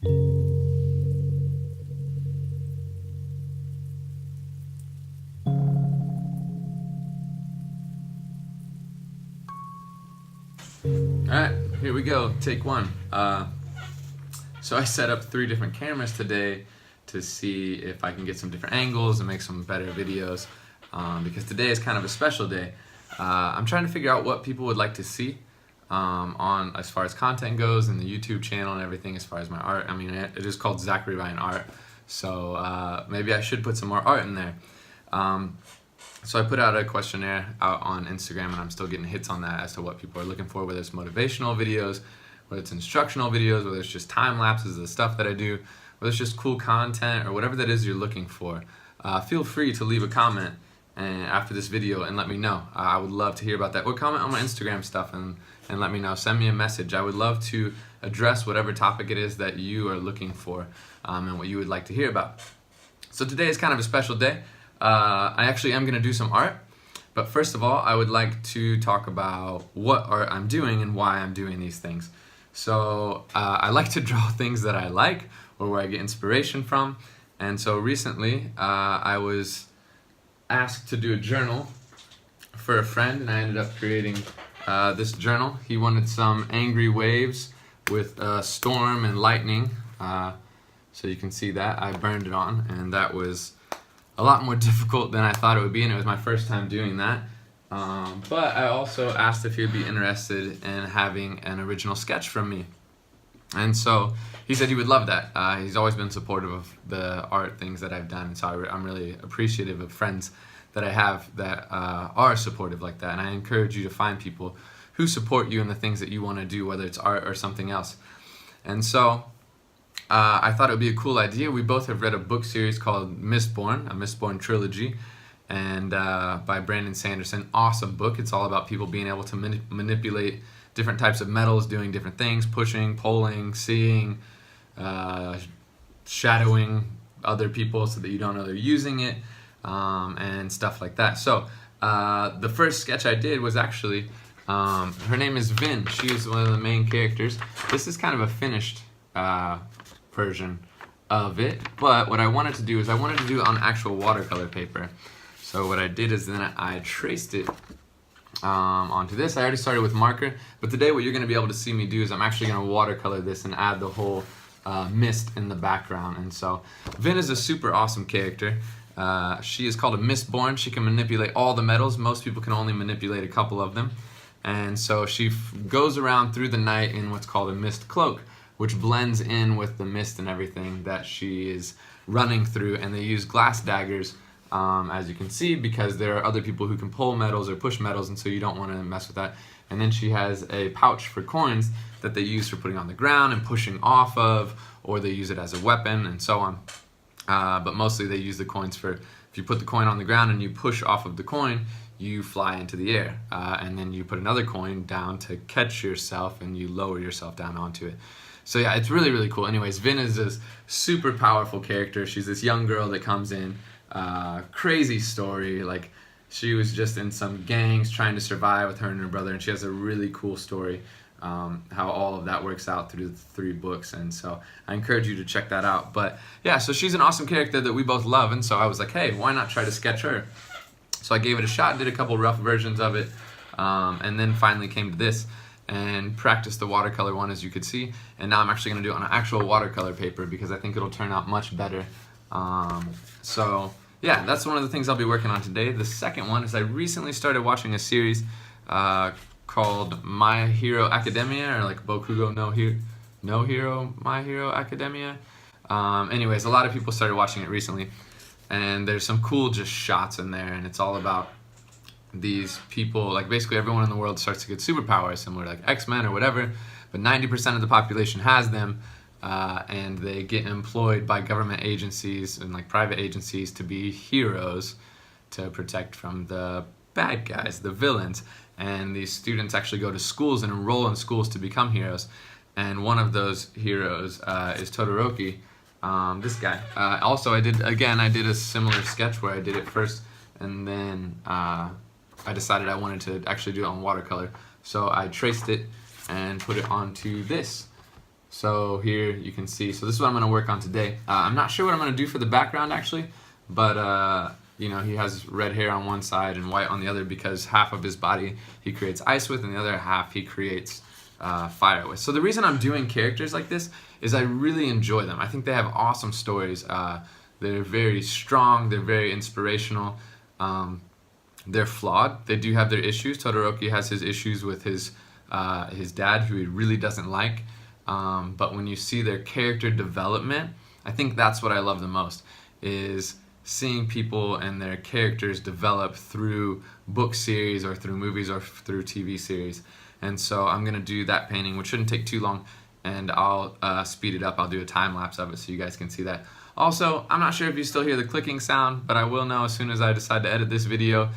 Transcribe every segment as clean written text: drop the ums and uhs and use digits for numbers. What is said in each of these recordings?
Alright, here we go, take one. So I set up 3 different cameras today to see if I can get some different angles and make some better videos, because today is kind of a special day. I'm trying to figure out what people would like to see on as far as content goes and the YouTube channel and everything as far as my art. I mean, it is called Zachary Ryan Art, so maybe I should put some more art in there. So I put out a questionnaire out on Instagram, and I'm still getting hits on that as to what people are looking for, whether it's motivational videos, whether it's instructional videos, whether it's just time lapses of the stuff that I do, whether it's just cool content or whatever that is you're looking for. Feel free to leave a comment after this video and let me know. I would love to hear about that. Or comment on my Instagram stuff and let me know. Send me a message. I would love to address whatever topic it is that you are looking for and what you would like to hear about. So today is kind of a special day. I actually am going to do some art, but first of all, I would like to talk about what art I'm doing and why I'm doing these things. So I like to draw things that I like or where I get inspiration from, and so recently I was asked to do a journal for a friend, and I ended up creating this journal. He wanted some angry waves with storm and lightning, so you can see that I burned it on, and that was a lot more difficult than I thought it would be, and it was my first time doing that. But I also asked if he would be interested in having an original sketch from me. And so he said he would love that. He's always been supportive of the art things that I've done, and so I'm really appreciative of friends that I have that are supportive like that. And I encourage you to find people who support you in the things that you want to do, whether it's art or something else. And so I thought it would be a cool idea. We both have read a book series called Mistborn, a Mistborn trilogy, and by Brandon Sanderson. Awesome book. It's all about people being able to manipulate different types of metals, doing different things, pushing, pulling, seeing, shadowing other people so that you don't know they're using it, and stuff like that. So the first sketch I did was actually, her name is Vin. She is one of the main characters. This is kind of a finished version of it, but what I wanted to do is I wanted to do it on actual watercolor paper. So what I did is then I traced it onto this. I already started with marker, but today what you're going to be able to see me do is I'm actually going to watercolor this and add the whole mist in the background. And so Vin is a super awesome character. She is called a Mistborn. She can manipulate all the metals. Most people can only manipulate a couple of them. And so she goes around through the night in what's called a mist cloak, which blends in with the mist and everything that she is running through. And they use glass daggers, as you can see, because there are other people who can pull metals or push metals, and so you don't want to mess with that. And then she has a pouch for coins that they use for putting on the ground and pushing off of, or they use it as a weapon and so on. But mostly they use the coins for, if you put the coin on the ground and you push off of the coin, you fly into the air. And then you put another coin down to catch yourself, and you lower yourself down onto it. So yeah, it's really, really cool. Anyways, Vin is this super powerful character. She's this young girl that comes in, crazy story. Like, she was just in some gangs trying to survive with her and her brother, and she has a really cool story, how all of that works out through the 3 books. And so I encourage you to check that out. But yeah, so she's an awesome character that we both love, and so I was like, hey, why not try to sketch her? So I gave it a shot, did a couple rough versions of it, and then finally came to this and practiced the watercolor one, as you could see. And now I'm actually going to do it on an actual watercolor paper because I think it'll turn out much better. So yeah, that's one of the things I'll be working on today. The second one is I recently started watching a series called My Hero Academia, or like Bokugo no Hero My Hero Academia. Anyways, a lot of people started watching it recently, and there's some cool just shots in there, and it's all about these people, like basically everyone in the world starts to get superpowers, similar to like X-Men or whatever, but 90% of the population has them, and they get employed by government agencies and like private agencies to be heroes to protect from the bad guys, the villains. And these students actually go to schools and enroll in schools to become heroes. And one of those heroes is Todoroki, this guy. Also, I did a similar sketch where I did it first, and then I decided I wanted to actually do it on watercolor. So I traced it and put it onto this. So here you can see, so this is what I'm going to work on today. I'm not sure what I'm going to do for the background actually, but you know, he has red hair on one side and white on the other because half of his body he creates ice with and the other half he creates fire with. So the reason I'm doing characters like this is I really enjoy them. I think they have awesome stories. They're very strong, they're very inspirational. They're flawed. They do have their issues. Todoroki has his issues with his dad, who he really doesn't like. But when you see their character development, I think that's what I love the most, is seeing people and their characters develop through book series or through movies or through TV series. And so I'm going to do that painting, which shouldn't take too long, and I'll speed it up. I'll do a time lapse of it so you guys can see that. Also, I'm not sure if you still hear the clicking sound, but I will know as soon as I decide to edit this video.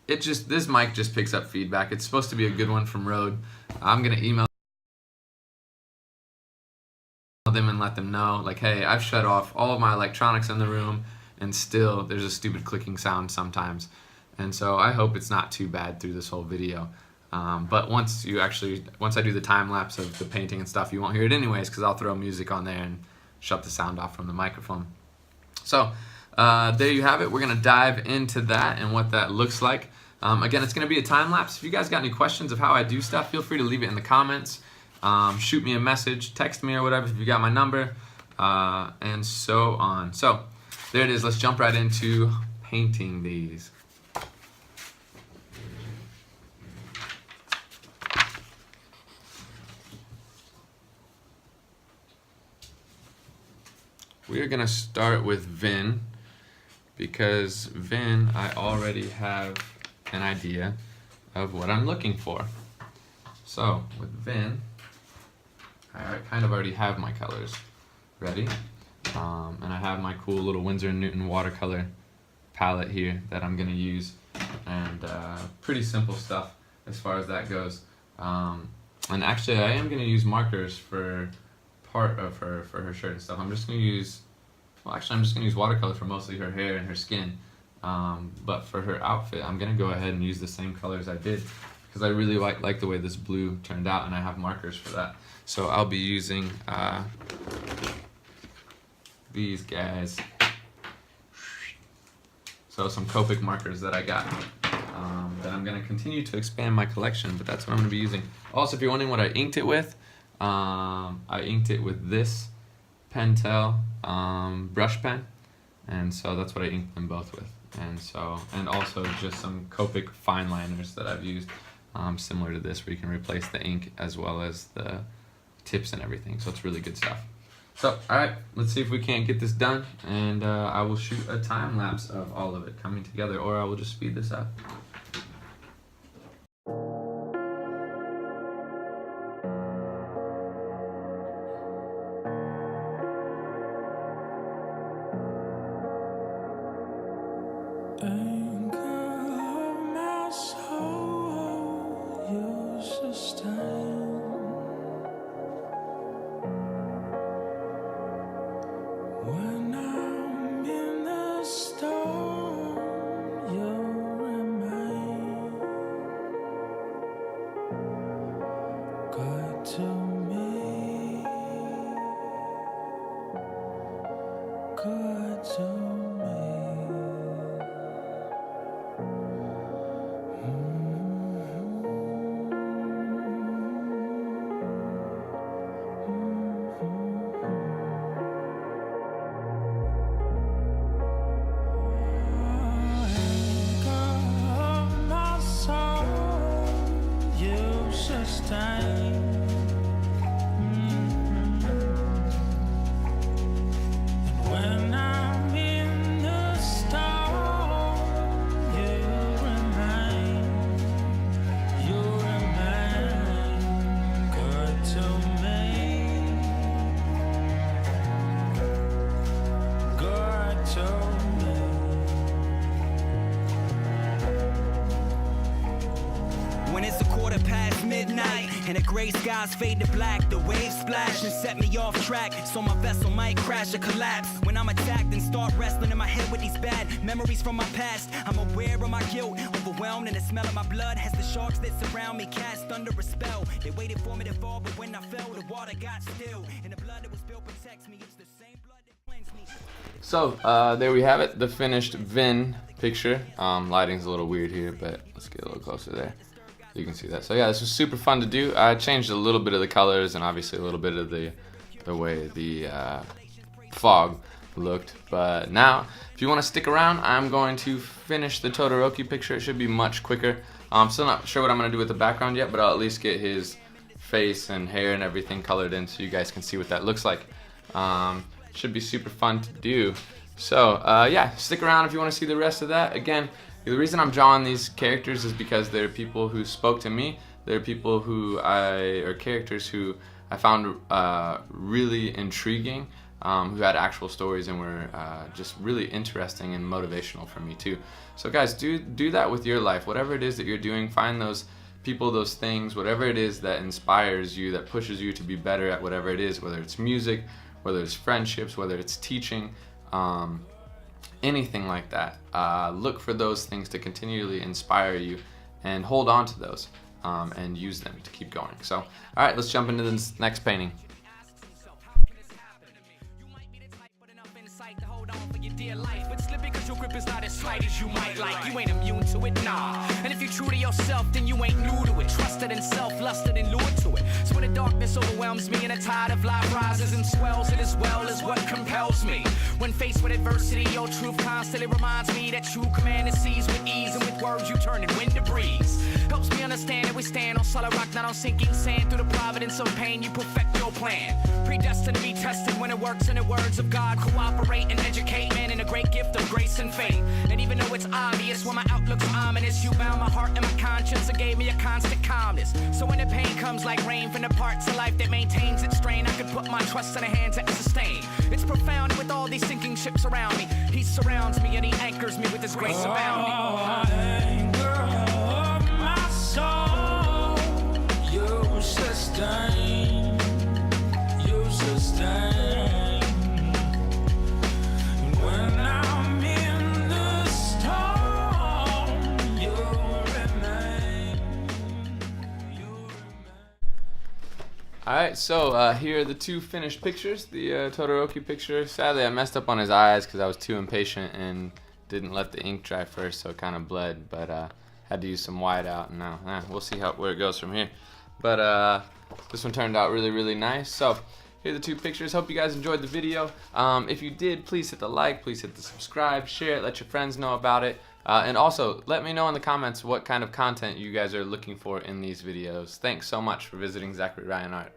This mic just picks up feedback. It's supposed to be a good one from Rode. I'm gonna email them and let them know, like, hey, I've shut off all of my electronics in the room and still there's a stupid clicking sound sometimes. And so I hope it's not too bad through this whole video. But once I do the time lapse of the painting and stuff, you won't hear it anyways, because I'll throw music on there and shut the sound off from the microphone. So there you have it. We're gonna dive into that and what that looks like. Again, it's gonna be a time lapse. If you guys got any questions of how I do stuff, feel free to leave it in the comments. Shoot me a message, text me or whatever if you got my number, and so on. So there it is. Let's jump right into painting these. We're gonna start with Vin, because Vin, I already have an idea of what I'm looking for. So with Vin, I kind of already have my colors ready, and I have my cool little Winsor & Newton watercolor palette here that I'm gonna use, and pretty simple stuff as far as that goes. And actually I am gonna use markers for part of her shirt and stuff. I'm just gonna use watercolor for mostly her hair and her skin, but for her outfit I'm gonna go ahead and use the same colors I did, because I really like the way this blue turned out, and I have markers for that. So I'll be using these guys. So some Copic markers that I got, that I'm gonna continue to expand my collection, but that's what I'm gonna be using. Also, if you're wondering what I inked it with, I inked it with this Pentel brush pen, and so that's what I inked them both with. And also just some Copic fine liners that I've used, similar to this, where you can replace the ink as well as the tips and everything. So it's really good stuff. So alright, let's see if we can't get this done, and I will shoot a time lapse of all of it coming together, or I will just speed this up. When it's 1:15 midnight, And the gray skies fade to black. The waves splash and set me off track, so my vessel might crash or collapse. When I'm attacked and start wrestling in my head with these bad memories from my past, I'm aware of my guilt, overwhelmed, and the smell of my blood has the sharks that surround me cast under a spell. They waited for me to fall, but when I fell, the water got still, and the blood that was spilled protects me. It's the same blood that cleansed me. So there we have it, the finished Vin picture. Lighting's a little weird here, but let's get a little closer there. You can see that. So yeah, this was super fun to do. I changed a little bit of the colors and obviously a little bit of the way the fog looked. But now, if you want to stick around, I'm going to finish the Todoroki picture. It should be much quicker. I'm still not sure what I'm going to do with the background yet, but I'll at least get his face and hair and everything colored in so you guys can see what that looks like. Should be super fun to do. So yeah, stick around if you want to see the rest of that. Again, the reason I'm drawing these characters is because they're people who spoke to me. They're people who characters who I found really intriguing, who had actual stories and were just really interesting and motivational for me too. So guys, do that with your life. Whatever it is that you're doing, find those people, those things, whatever it is that inspires you, that pushes you to be better at whatever it is, whether it's music, whether it's friendships, whether it's teaching, anything like that. Look for those things to continually inspire you and hold on to those and use them to keep going. So, alright, let's jump into this next painting. Your grip is not as slight as you might like. You ain't immune to it, nah. And if you're true to yourself, then you ain't new to it. Trusted in self, lusted and lured to it. So when the darkness overwhelms me and the tide of life rises and swells, it as well as what compels me. When faced with adversity, your truth constantly reminds me that true command is seized with ease, and with words you turn it wind to breeze. Helps me understand that we stand on solid rock, not on sinking sand. Through the providence of pain, you perfect your plan. Predestined to be tested when it works in the words of God. Cooperate and educate, man, in a great gift of grace and faith. And even though it's obvious when my outlook's ominous, you bound my heart and my conscience and gave me a constant calmness. So when the pain comes like rain from the parts of life that maintains its strain, I can put my trust in the hands that sustain. It's profound with all these sinking ships around me. He surrounds me and he anchors me with his grace abounding. Anchor of my soul, you sustain, you sustain. When I'm in the storm, you remain, you remain. Alright, so here are the two finished pictures. The Todoroki picture. Sadly, I messed up on his eyes because I was too impatient and didn't let the ink dry first, so it kind of bled. But had to use some white out, and now we'll see where it goes from here. But this one turned out really, really nice. So here are the two pictures. Hope you guys enjoyed the video. If you did, please hit the like, please hit the subscribe, share it, let your friends know about it. And also, let me know in the comments what kind of content you guys are looking for in these videos. Thanks so much for visiting Zachary Ryan Art.